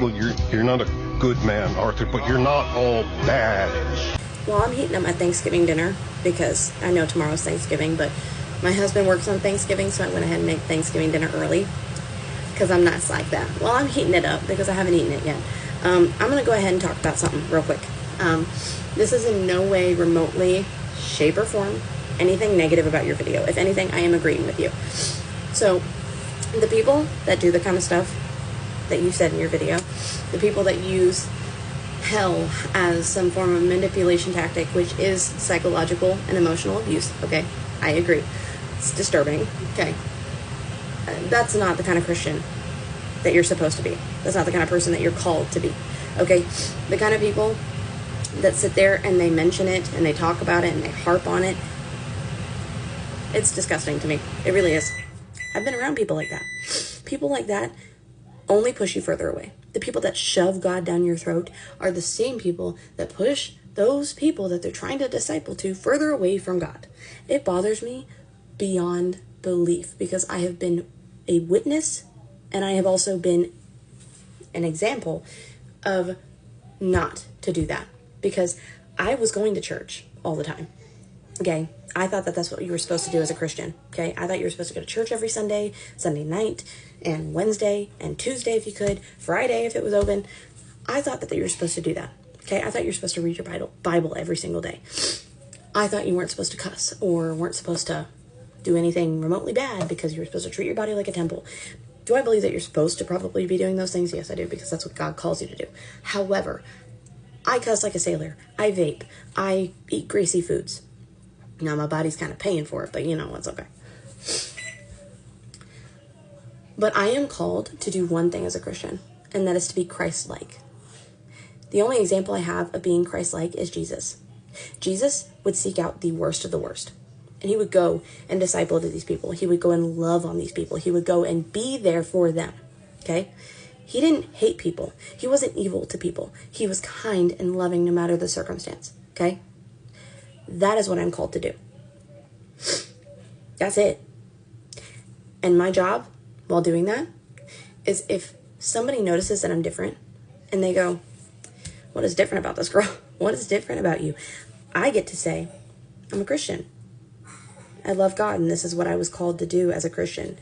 well, you're not a good man, Arthur, but you're not all bad. Well, I'm heating up my Thanksgiving dinner because I know tomorrow's Thanksgiving, but my husband works on Thanksgiving, so I went ahead and made Thanksgiving dinner early because I'm nice like that. Well, I'm heating it up because I haven't eaten it yet. I'm going to go ahead and talk about something real quick. This is in no way remotely, shape, or form anything negative about your video. If anything, I am agreeing with you. So, the people that do the kind of stuff that you said in your video, the people that use hell as some form of manipulation tactic, which is psychological and emotional abuse, okay, I agree, it's disturbing, okay, that's not the kind of Christian that you're supposed to be. That's not the kind of person that you're called to be, okay? The kind of people that sit there and they mention it and they talk about it and they harp on it, it's disgusting to me. It really is. I've been around people like that. People like that only push you further away. The people that shove God down your throat are the same people that push those people that they're trying to disciple to further away from God. It bothers me beyond belief because I have been a witness and I have also been an example of not to do that because I was going to church all the time. Okay, I thought that that's what you were supposed to do as a Christian. Okay, I thought you were supposed to go to church every Sunday, Sunday night, and Wednesday, and Tuesday if you could, Friday if it was open. I thought that you were supposed to do that. Okay, I thought you were supposed to read your Bible every single day. I thought you weren't supposed to cuss or weren't supposed to do anything remotely bad because you were supposed to treat your body like a temple. Do I believe that you're supposed to probably be doing those things? Yes, I do, because that's what God calls you to do. However, I cuss like a sailor. I vape. I eat greasy foods. Now, my body's kind of paying for it, but you know, it's okay. But I am called to do one thing as a Christian, and that is to be Christ-like. The only example I have of being Christ-like is Jesus. Jesus would seek out the worst of the worst, and he would go and disciple to these people. He would go and love on these people. He would go and be there for them, okay? He didn't hate people. He wasn't evil to people. He was kind and loving no matter the circumstance, okay? That is what I'm called to do. That's it. And my job while doing that is if somebody notices that I'm different and they go, what is different about this girl? What is different about you? I get to say, I'm a Christian. I love God and this is what I was called to do as a Christian.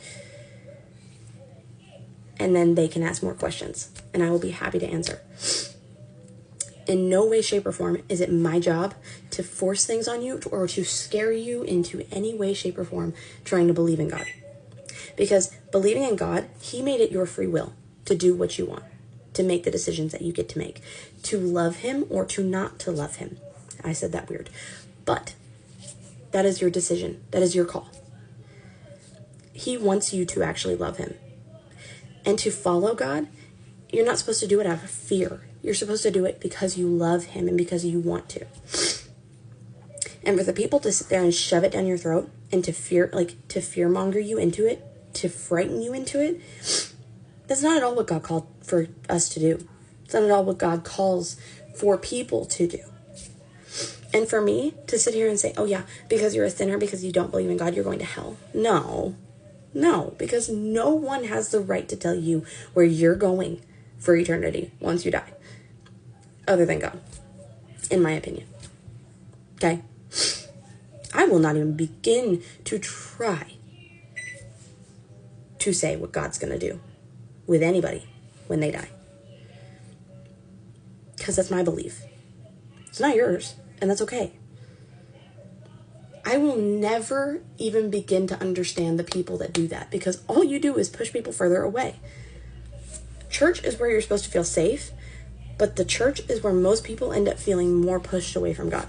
And then they can ask more questions and I will be happy to answer. In no way, shape, or form is it my job to force things on you or to scare you into any way, shape, or form trying to believe in God. Because believing in God, he made it your free will to do what you want, to make the decisions that you get to make, to love him or to not to love him. I said that weird. But that is your decision. That is your call. He wants you to actually love him. And to follow God, you're not supposed to do it out of fear. You're supposed to do it because you love him and because you want to. And for the people to sit there and shove it down your throat and to fearmonger you into it, to frighten you into it, that's not at all what God called for us to do. It's not at all what God calls for people to do. And for me to sit here and say, oh yeah, because you're a sinner, because you don't believe in God, you're going to hell. No, because no one has the right to tell you where you're going for eternity once you die. Other than God, in my opinion. Okay? I will not even begin to try to say what God's going to do with anybody when they die. Because that's my belief. It's not yours, and that's okay. I will never even begin to understand the people that do that because all you do is push people further away. Church is where you're supposed to feel safe, but the church is where most people end up feeling more pushed away from God.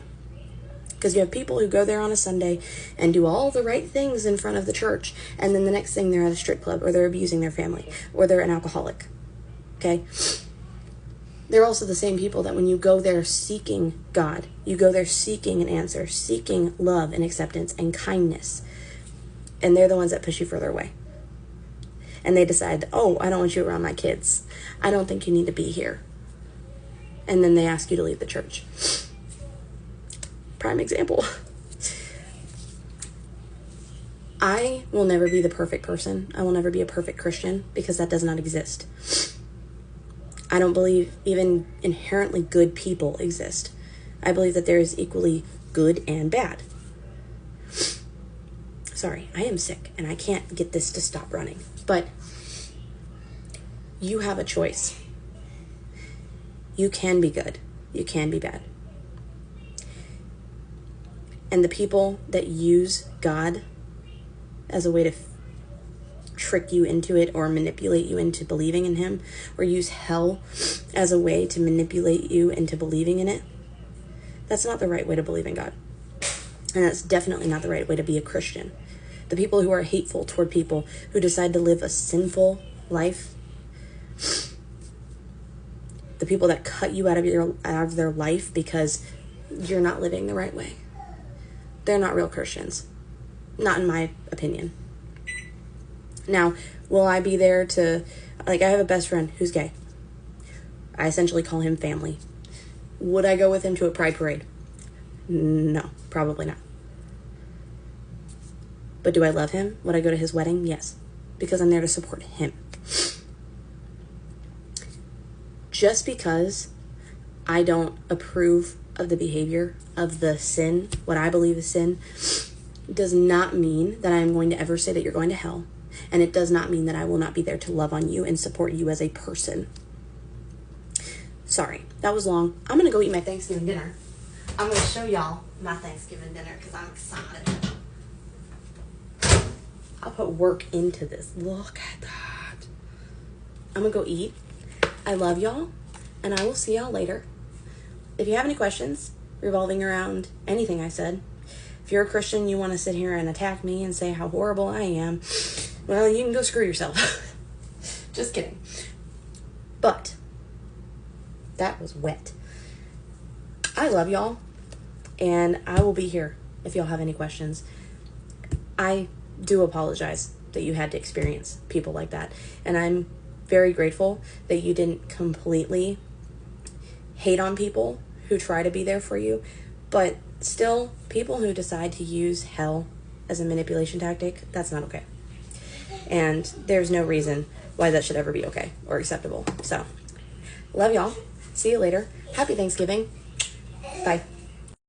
Because you have people who go there on a Sunday and do all the right things in front of the church, and then the next thing they're at a strip club, or they're abusing their family, or they're an alcoholic. Okay? They're also the same people that when you go there seeking God, you go there seeking an answer, seeking love and acceptance and kindness. And they're the ones that push you further away. And they decide, oh, I don't want you around my kids. I don't think you need to be here. And then they ask you to leave the church. Prime example. I will never be the perfect person. I will never be a perfect Christian because that does not exist. I don't believe even inherently good people exist. I believe that there is equally good and bad. Sorry, I am sick and I can't get this to stop running. But you have a choice. You can be good. You can be bad. And the people that use God as a way to trick you into it or manipulate you into believing in him, or use hell as a way to manipulate you into believing in it, that's not the right way to believe in God. And that's definitely not the right way to be a Christian. The people who are hateful toward people who decide to live a sinful life, the people that cut you out of their life because you're not living the right way, they're not real Christians. Not in my opinion. Now, will I be there to, I have a best friend who's gay. I essentially call him family. Would I go with him to a pride parade? No, probably not. But do I love him? Would I go to his wedding? Yes, because I'm there to support him. Just because I don't approve of the behavior of the sin, what I believe is sin, does not mean that I am going to ever say that you're going to hell. And it does not mean that I will not be there to love on you and support you as a person. Sorry, that was long. I'm going to go eat my Thanksgiving dinner. I'm going to show y'all my Thanksgiving dinner because I'm excited. I'll put work into this. Look at that. I'm going to go eat. I love y'all, and I will see y'all later. If you have any questions revolving around anything I said, if you're a Christian, you want to sit here and attack me and say how horrible I am, well, you can go screw yourself. Just kidding. But that was wet. I love y'all, and I will be here if y'all have any questions. I do apologize that you had to experience people like that, and I'm very grateful that you didn't completely hate on people who try to be there for you, but still, people who decide to use hell as a manipulation tactic, that's not okay. And there's no reason why that should ever be okay or acceptable. So, love y'all. See you later. Happy Thanksgiving. Bye.